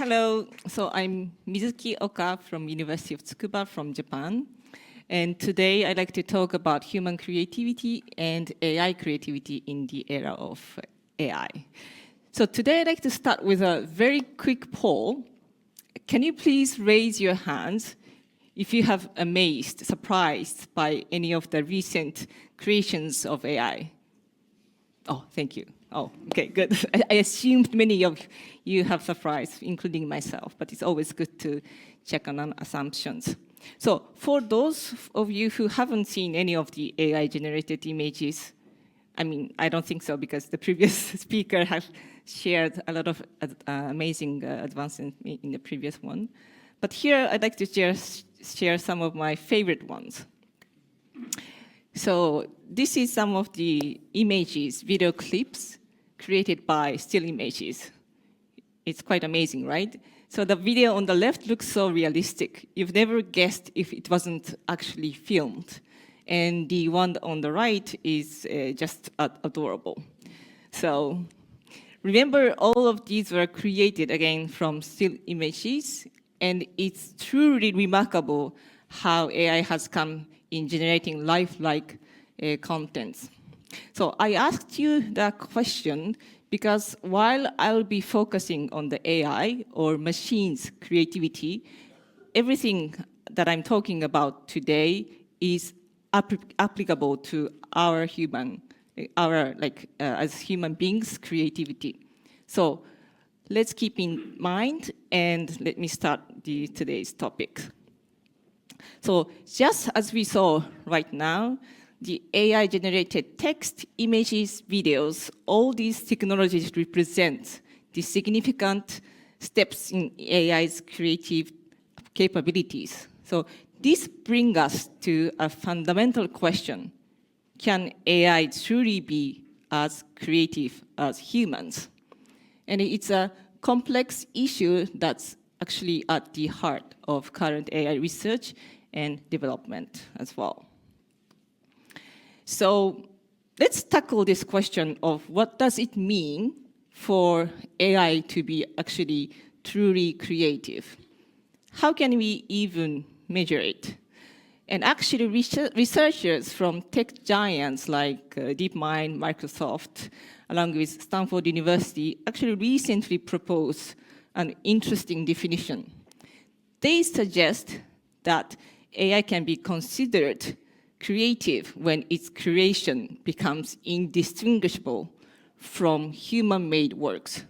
Hello, so I'm Mizuki Oka from University of Tsukuba from Japan. And today I'd like to talk about human creativity and AI creativity in the era of AI. So today I'd like to start with a very quick poll. Can you please raise your hands if you have amazed, surprised by any of the recent creations of AI? Oh, thank you. Oh, okay, good. I assumed many of you have surprised, including myself, but it's always good to check on assumptions. So for those of you who haven't seen any of the AI-generated images, I mean, I don't think so because the previous speaker has shared a lot of amazing advances in the previous one. But here I'd like to share some of my favorite ones. So this is some of the images, video clips created by still images. It's quite amazing, right? So the video on the left looks so realistic. You've never guessed if it wasn't actually filmed. And the one on the right is just adorable. So remember, all of these were created, again, from still images. And it's truly remarkable how AI has come in generating lifelike contents. So I asked you that question because while I'll be focusing on the AI or machines' creativity, everything that I'm talking about today is applicable to our as human beings' creativity. So let's keep in mind, and let me start today's topic. So just as we saw right now, the AI-generated text, images, videos, all these technologies represent the significant steps in AI's creative capabilities. So this brings us to a fundamental question. Can AI truly be as creative as humans? And it's a complex issue that's actually at the heart of current AI research and development as well. So let's tackle this question of what does it mean for AI to be actually truly creative? How can we even measure it? And actually researchers from tech giants like DeepMind, Microsoft, along with Stanford University, actually recently proposed an interesting definition. They suggest that AI can be considered creative when its creation becomes indistinguishable from human-made works.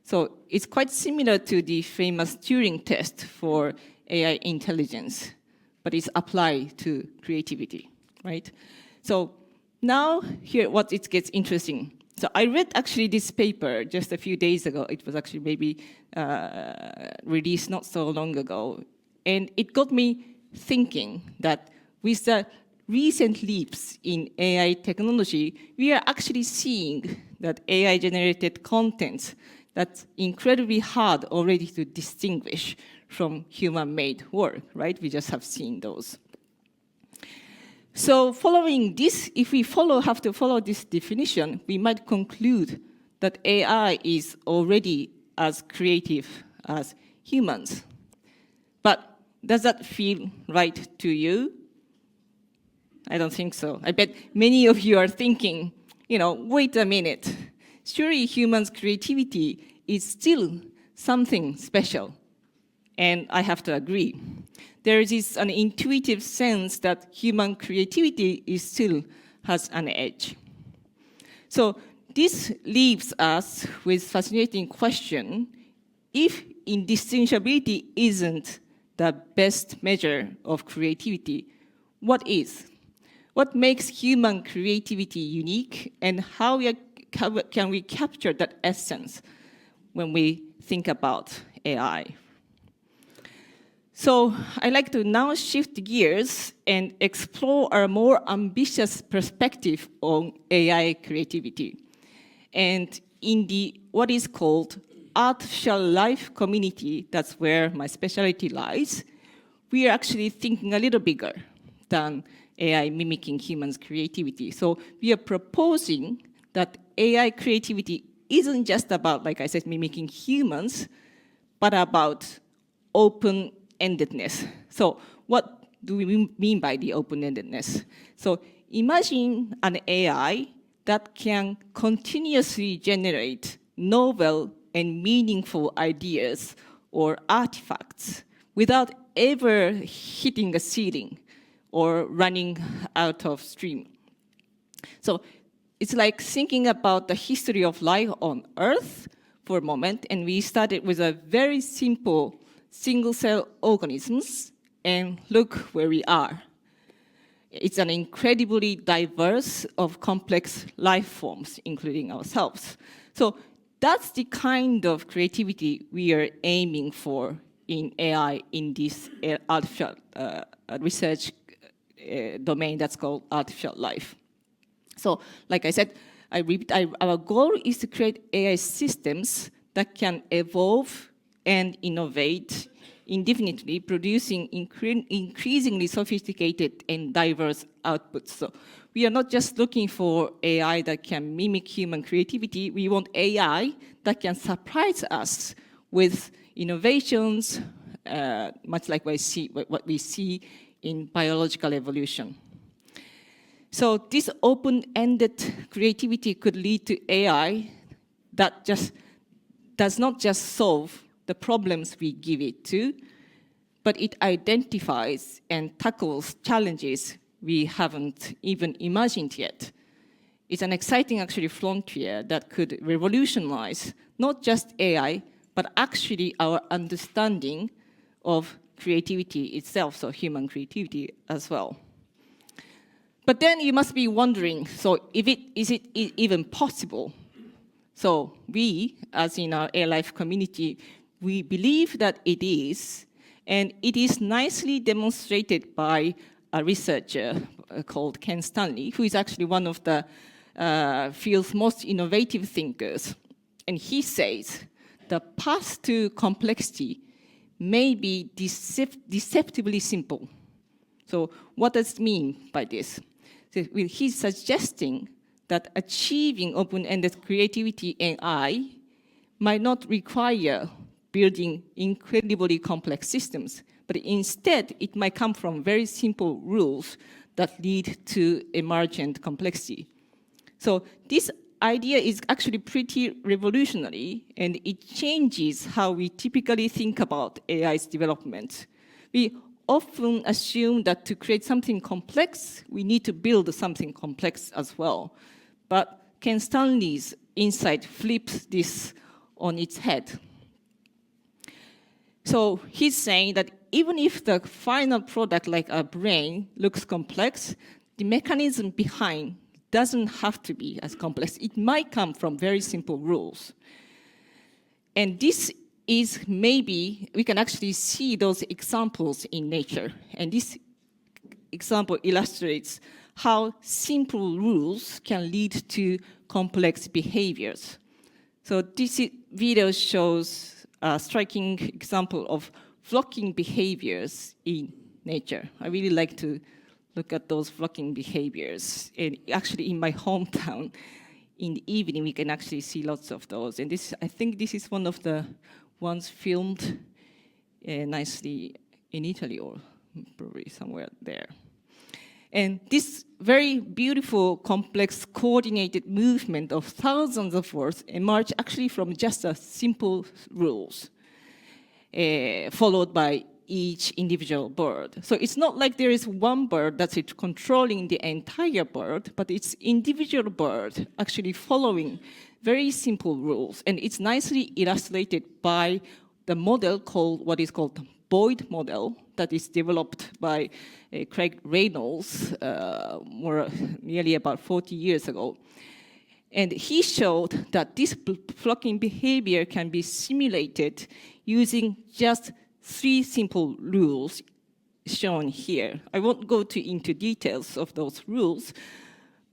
So it's quite similar to the famous Turing test for AI intelligence, but it's applied to creativity, right? So now here it gets interesting. So I read actually this paper just a few days ago. It was actually maybe released not so long ago. And it got me thinking that with the recent leaps in AI technology, we are actually seeing that AI-generated content that's incredibly hard already to distinguish from human-made work, right? We just have seen those. So following this, if we have to follow this definition, we might conclude that AI is already as creative as humans. But does that feel right to you? I don't think so. I bet many of you are thinking, wait a minute. Surely humans' creativity is still something special. And I have to agree. There is an intuitive sense that human creativity still has an edge. So this leaves us with a fascinating question. If indistinguishability isn't the best measure of creativity, what is? What makes human creativity unique, and how can we capture that essence when we think about AI? So I'd like to now shift gears and explore a more ambitious perspective on AI creativity. And in what is called artificial life community, that's where my specialty lies, we are actually thinking a little bigger than AI mimicking humans' creativity. So we are proposing that AI creativity isn't just about, like I said, mimicking humans, but about open-endedness. So what do we mean by the open-endedness? So imagine an AI that can continuously generate novel and meaningful ideas or artifacts without ever hitting a ceiling or running out of steam. So it's like thinking about the history of life on Earth for a moment, and we started with a very simple single-cell organisms, and look where we are. It's an incredibly diverse of complex life forms, including ourselves. So that's the kind of creativity we are aiming for in AI in this artificial research domain that's called artificial life. So, like I said, our goal is to create AI systems that can evolve and innovate indefinitely, producing increasingly sophisticated and diverse outputs. So we are not just looking for AI that can mimic human creativity. We want AI that can surprise us with innovations, much like what we see in biological evolution. So this open-ended creativity could lead to AI that just does not just solve the problems we give it to, but it identifies and tackles challenges we haven't even imagined yet. It's an exciting, actually, frontier that could revolutionize not just AI, but actually our understanding of creativity itself, so human creativity as well. But then you must be wondering, so is it even possible? So we, as in our AI Life community, we believe that it is, and it is nicely demonstrated by a researcher called Ken Stanley, who is actually one of the field's most innovative thinkers. And he says the path to complexity may be deceptively simple. So what does it mean by this? So he's suggesting that achieving open-ended creativity in AI might not require building incredibly complex systems, but instead it might come from very simple rules that lead to emergent complexity. So this idea is actually pretty revolutionary, and it changes how we typically think about AI's development. We often assume that to create something complex, we need to build something complex as well. But Ken Stanley's insight flips this on its head. So he's saying that even if the final product, like a brain, looks complex, the mechanism behind doesn't have to be as complex. It might come from very simple rules. And this is maybe, we can actually see those examples in nature. And this example illustrates how simple rules can lead to complex behaviors. So this video shows a striking example of flocking behaviors in nature. I really like to look at those flocking behaviors. And actually in my hometown, in the evening, we can actually see lots of those. And this, I think this is one of the ones filmed nicely in Italy, or probably somewhere there. And this very beautiful, complex, coordinated movement of thousands of words emerge actually from just a simple rules, followed by each individual bird. So it's not like there is one bird that's controlling the entire bird, but it's individual bird actually following very simple rules. And it's nicely illustrated by the model called, what is called Boyd model, that is developed by Craig Reynolds nearly about 40 years ago. And he showed that this flocking behavior can be simulated using just 3 simple rules shown here. I won't go into details of those rules,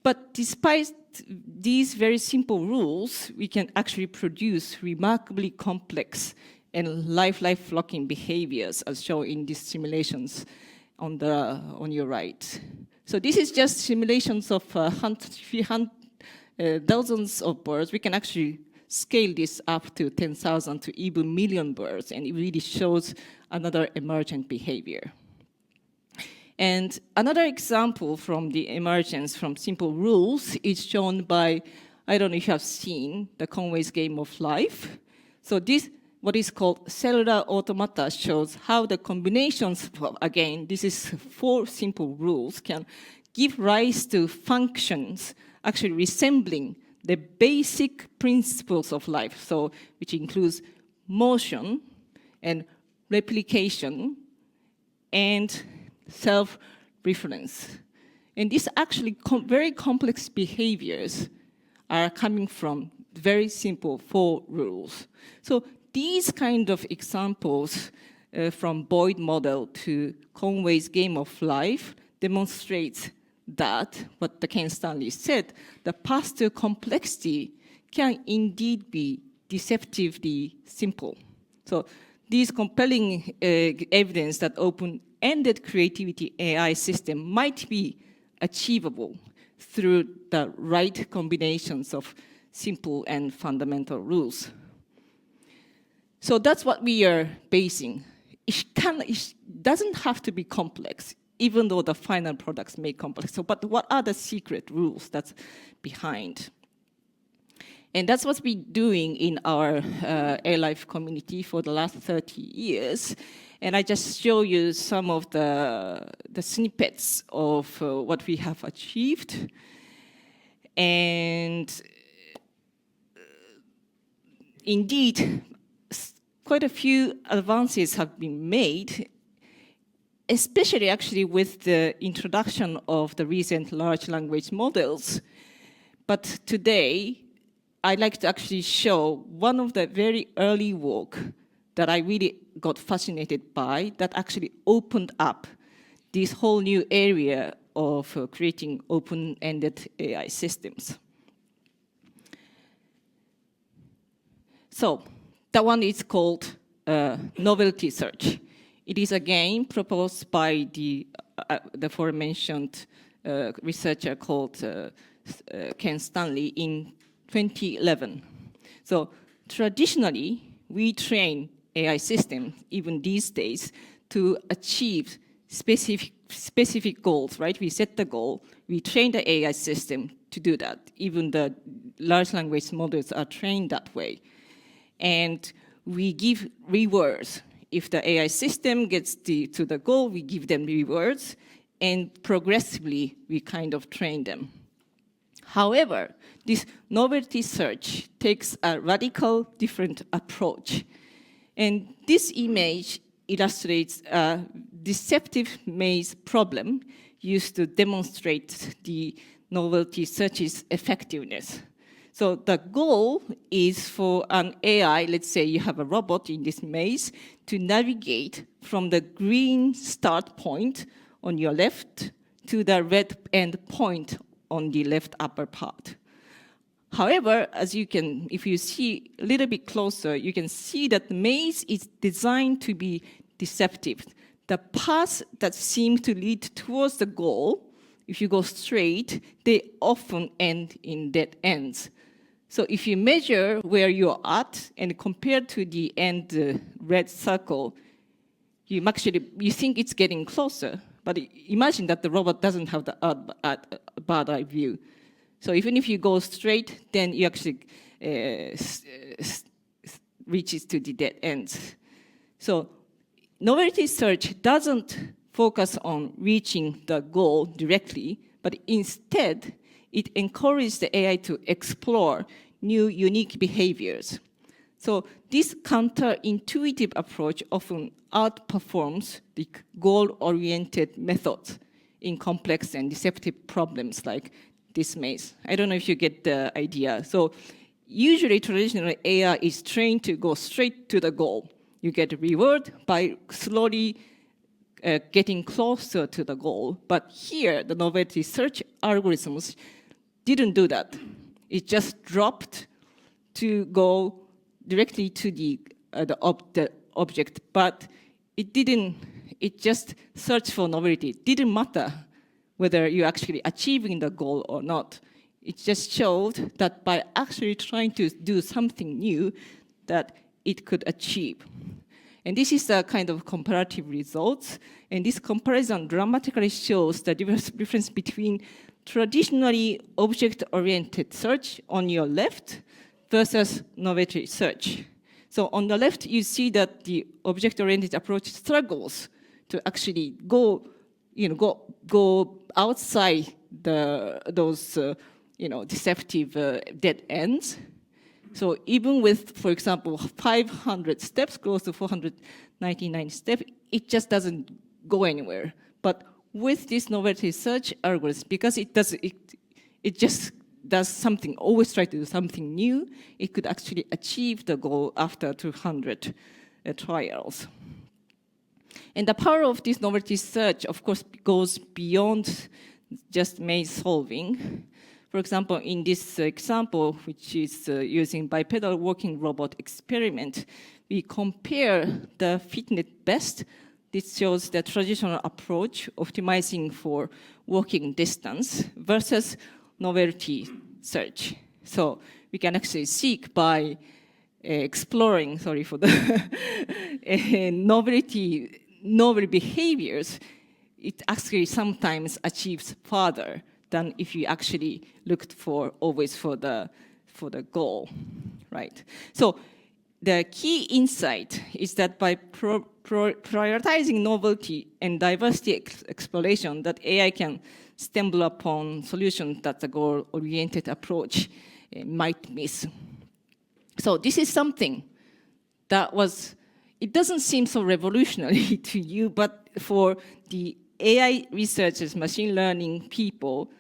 but despite these very simple rules, we can actually produce remarkably complex and lifelike flocking behaviors, as shown in these simulations on your right. So this is just simulations of dozens of birds. We can actually scale this up to 10,000 to even million birds, and it really shows another emergent behavior. And another example from the emergence from simple rules is shown by, I don't know if you have seen the Conway's Game of Life. So this, what is called cellular automata, shows how the combinations, again, this is 4 simple rules, can give rise to functions actually resembling the basic principles of life, so which includes motion and replication and self-reference. And these actually very complex behaviors are coming from very simple 4 rules. So these kind of examples from Boyd model to Conway's Game of Life demonstrates that, what the Ken Stanley said, the path to complexity can indeed be deceptively simple. So these compelling evidence that open-ended creativity AI system might be achievable through the right combinations of simple and fundamental rules. So that's what we are basing. It doesn't have to be complex, even though the final products may be complex. So, but what are the secret rules that's behind? And that's what we've been doing in our A-Life community for the last 30 years. And I just show you some of the snippets of what we have achieved. And indeed, quite a few advances have been made, especially actually with the introduction of the recent large language models. But today, I'd like to actually show one of the very early work that I really got fascinated by that actually opened up this whole new area of creating open-ended AI systems. So that one is called novelty search. It is again proposed by the aforementioned researcher called Ken Stanley in 2011. So traditionally, we train AI systems, even these days, to achieve specific goals, right? We set the goal, we train the AI system to do that. Even the large language models are trained that way. And we give rewards. If the AI system gets to the goal, we give them rewards, and progressively, we kind of train them. However, this novelty search takes a radical different approach. And this image illustrates a deceptive maze problem used to demonstrate the novelty search's effectiveness. So the goal is for an AI, let's say you have a robot in this maze, to navigate from the green start point on your left to the red end point on the left upper part. However, as you can, if you see a little bit closer, you can see that the maze is designed to be deceptive. The paths that seem to lead towards the goal, if you go straight, they often end in dead ends. So if you measure where you're at and compare to the end red circle, you think it's getting closer, but imagine that the robot doesn't have the bird eye view. So even if you go straight, then you actually reaches to the dead ends. So novelty search doesn't focus on reaching the goal directly, but instead it encourages the AI to explore new unique behaviors. So this counterintuitive approach often outperforms the goal-oriented methods in complex and deceptive problems like this maze. I don't know if you get the idea. So usually traditional AI is trained to go straight to the goal. You get a reward by slowly getting closer to the goal. But here, the novelty search algorithms didn't do that. It just dropped to go directly to the object, but it just searched for novelty. It didn't matter whether you're actually achieving the goal or not. It just showed that by actually trying to do something new, that it could achieve. And this is a kind of comparative results. And this comparison dramatically shows the difference between traditionally object-oriented search on your left versus novelty search. So on the left, you see that the object-oriented approach struggles to actually go outside those deceptive dead ends. So even with, for example, 500 steps, close to 499 steps, it just doesn't go anywhere. But with this novelty search algorithm, because it just does something, always try to do something new, it could actually achieve the goal after 200 trials. And the power of this novelty search, of course, goes beyond just maze solving. For example, in this example, which is using bipedal walking robot experiment, we compare the fitness best. This shows the traditional approach, optimizing for walking distance, versus novelty search. So we can actually seek by exploring, sorry for the novel behaviors, it actually sometimes achieves farther than if you actually looked always for the goal, right? So the key insight is that by prioritizing novelty and diversity exploration, that AI can stumble upon solutions that the goal-oriented approach might miss. So this is something that it doesn't seem so revolutionary to you, but for the AI researchers, machine learning people,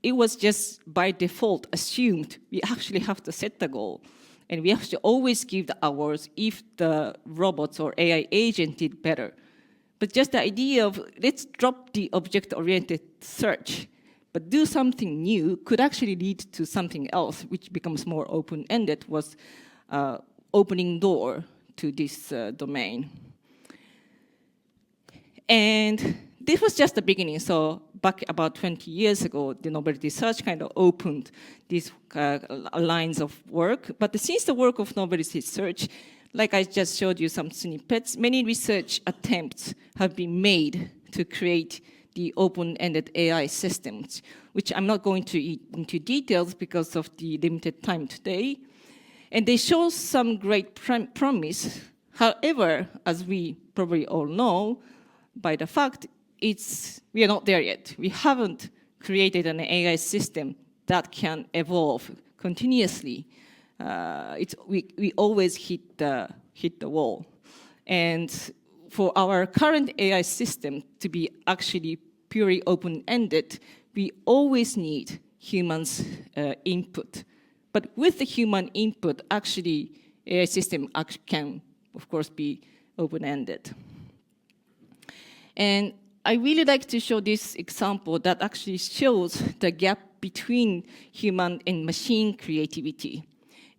it was just by default assumed we actually have to set the goal. And we have to always give the awards if the robots or AI agent did better. But just the idea of let's drop the object-oriented search, but do something new could actually lead to something else, which becomes more open-ended, was opening door to this domain. And this was just the beginning. So back about 20 years ago, the novelty search kind of opened these lines of work. But since the work of novelty search, like I just showed you some snippets, many research attempts have been made to create the open-ended AI systems, which I'm not going to into details because of the limited time today. And they show some great promise. However, as we probably all know, by the fact we are not there yet. We haven't created an AI system that can evolve continuously. We always hit the wall. And for our current AI system to be actually purely open-ended, we always need humans' input. But with the human input, actually, AI system can, of course, be open-ended. And I really like to show this example that actually shows the gap between human and machine creativity.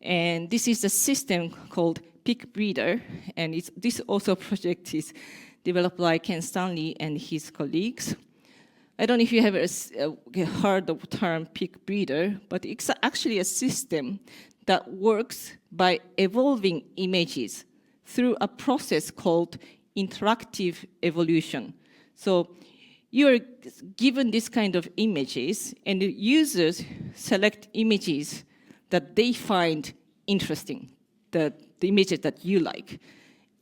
And this is a system called Picbreeder, and this also project is developed by Ken Stanley and his colleagues. I don't know if you have heard of the term Picbreeder, but it's actually a system that works by evolving images through a process called interactive evolution. So you're given this kind of images, and the users select images that they find interesting, the images that you like.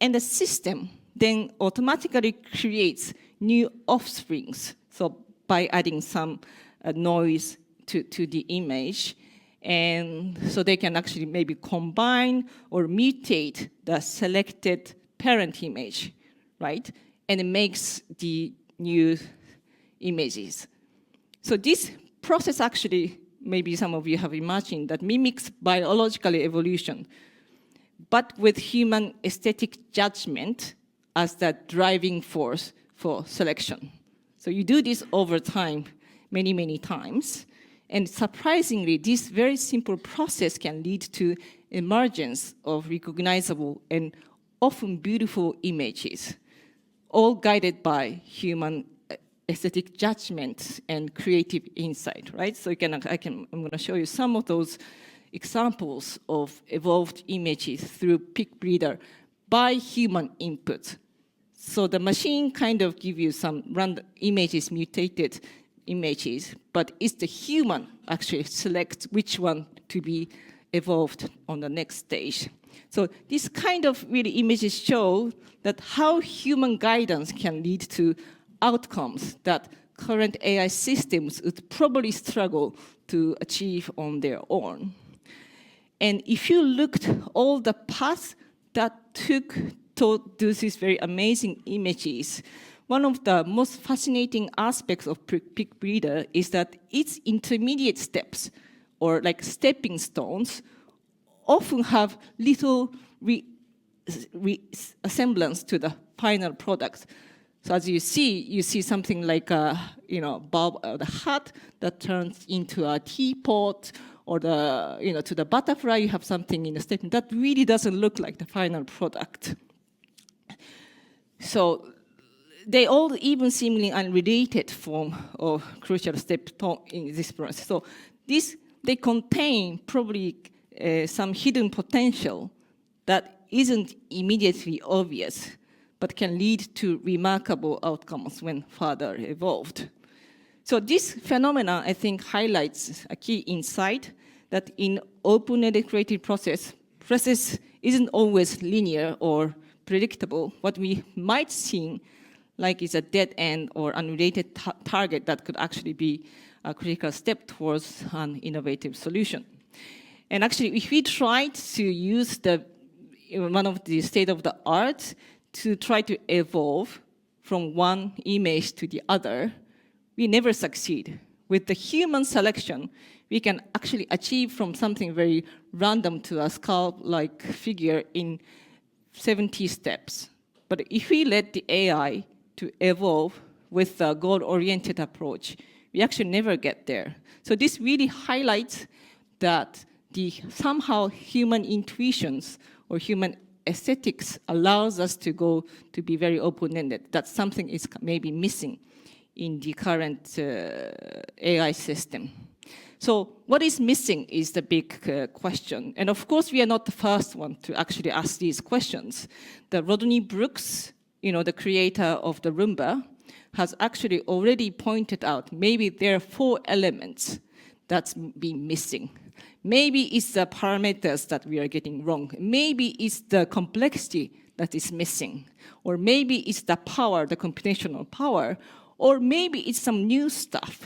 And the system then automatically creates new offsprings, so by adding some noise to the image. And so they can actually maybe combine or mutate the selected parent image, right? And it makes the new images. So this process actually, maybe some of you have imagined, that mimics biological evolution, but with human aesthetic judgment as the driving force for selection. So you do this over time, many, many times. And surprisingly, this very simple process can lead to emergence of recognizable and often beautiful images, all guided by human aesthetic judgment and creative insight, right? So I'm going to show you some of those examples of evolved images through Picbreeder by human input. So the machine kind of give you some random images, mutated images, but it's the human actually selects which one to be evolved on the next stage. So this kind of really images show that how human guidance can lead to outcomes that current AI systems would probably struggle to achieve on their own. And if you looked all the paths that took to do these very amazing images, one of the most fascinating aspects of Picbreeder is that its intermediate steps, or like stepping stones, often have little resemblance to the final product. So as you see something like a bulb or the hat that turns into a teapot, or to the butterfly you have something in the statement that really doesn't look like the final product. So they all even seemingly unrelated form of crucial step in this process. So they contain probably some hidden potential that isn't immediately obvious, but can lead to remarkable outcomes when further evolved. So this phenomenon, I think, highlights a key insight that in open-ended creative process isn't always linear or predictable. What we might seem like is a dead end or unrelated target that could actually be a critical step towards an innovative solution. And actually, if we tried to use one of the state of the art to try to evolve from one image to the other, we never succeed. With the human selection, we can actually achieve from something very random to a skull-like figure in 70 steps. But if we let the AI to evolve with a goal-oriented approach, we actually never get there. So this really highlights that somehow human intuitions or human aesthetics allows us to go to be very open-ended. That something is maybe missing in the current AI system. So what is missing is the big question. And of course, we are not the first one to actually ask these questions. The Rodney Brooks, the creator of the Roomba, has actually already pointed out maybe there are 4 elements that's been missing. Maybe it's the parameters that we are getting wrong. Maybe it's the complexity that is missing. Or maybe it's the power, the computational power. Or maybe it's some new stuff,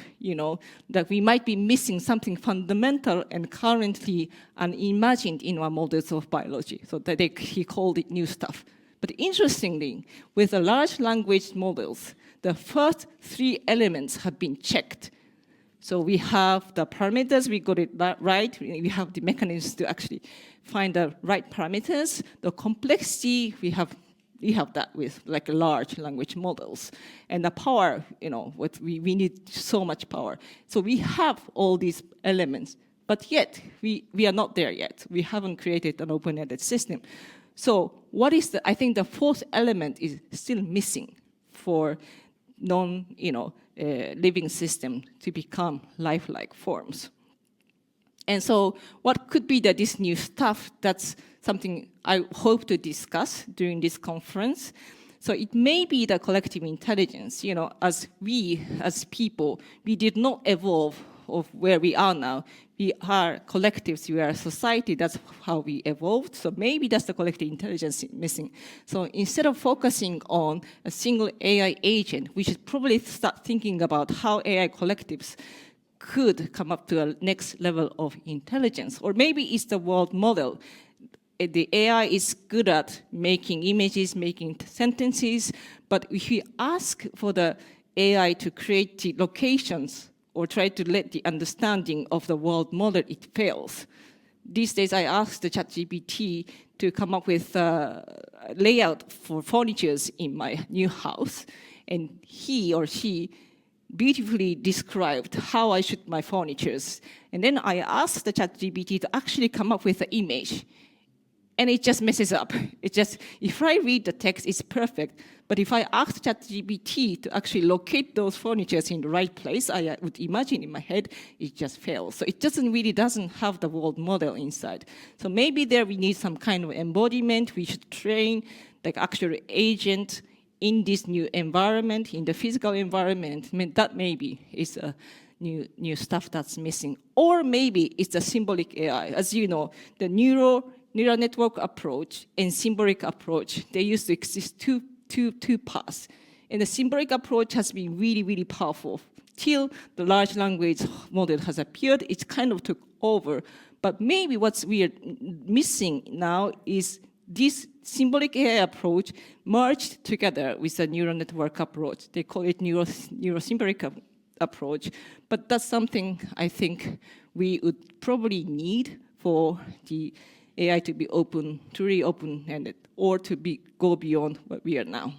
that we might be missing something fundamental and currently unimagined in our models of biology. So that he called it new stuff. But interestingly, with the large language models, the first 3 elements have been checked. So we have the parameters, we got it right. We have the mechanisms to actually find the right parameters. The complexity, we have that with like large language models. And the power, we need so much power. So we have all these elements, but yet we are not there yet. We haven't created an open-ended system. So I think the 4th element is still missing for living system to become lifelike forms. And so what could be this new stuff? That's something I hope to discuss during this conference. So it may be the collective intelligence. As people, we did not evolve of where we are now. We are collectives, we are a society, that's how we evolved. So maybe that's the collective intelligence missing. So instead of focusing on a single AI agent, we should probably start thinking about how AI collectives could come up to a next level of intelligence. Or maybe it's the world model. The AI is good at making images, making sentences, but if we ask for the AI to create the locations or try to let the understanding of the world model, it fails. These days, I asked the ChatGPT to come up with a layout for furnitures in my new house, and he or she beautifully described how I should my furnitures. And then I asked the ChatGPT to actually come up with an image. and it just messes up. It just, if I read the text, it's perfect. But if I ask ChatGPT to actually locate those furnitures in the right place, I would imagine in my head, it just fails. So it doesn't have the world model inside. So maybe there we need some kind of embodiment. We should train like actual agent in this new environment, in the physical environment. I mean, that maybe is a new stuff that's missing. Or maybe it's a symbolic AI. As you know, the neural network approach and symbolic approach, they used to exist two paths. And the symbolic approach has been really, really powerful. Till the large language model has appeared, it kind of took over. But maybe what's we are missing now is this symbolic AI approach merged together with the neural network approach. They call it neurosymbolic approach. But that's something I think we would probably need for the AI to be open, truly open-ended, or to go beyond what we are now.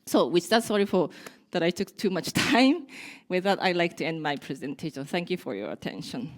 So with that, sorry for that I took too much time. With that, I'd like to end my presentation. Thank you for your attention.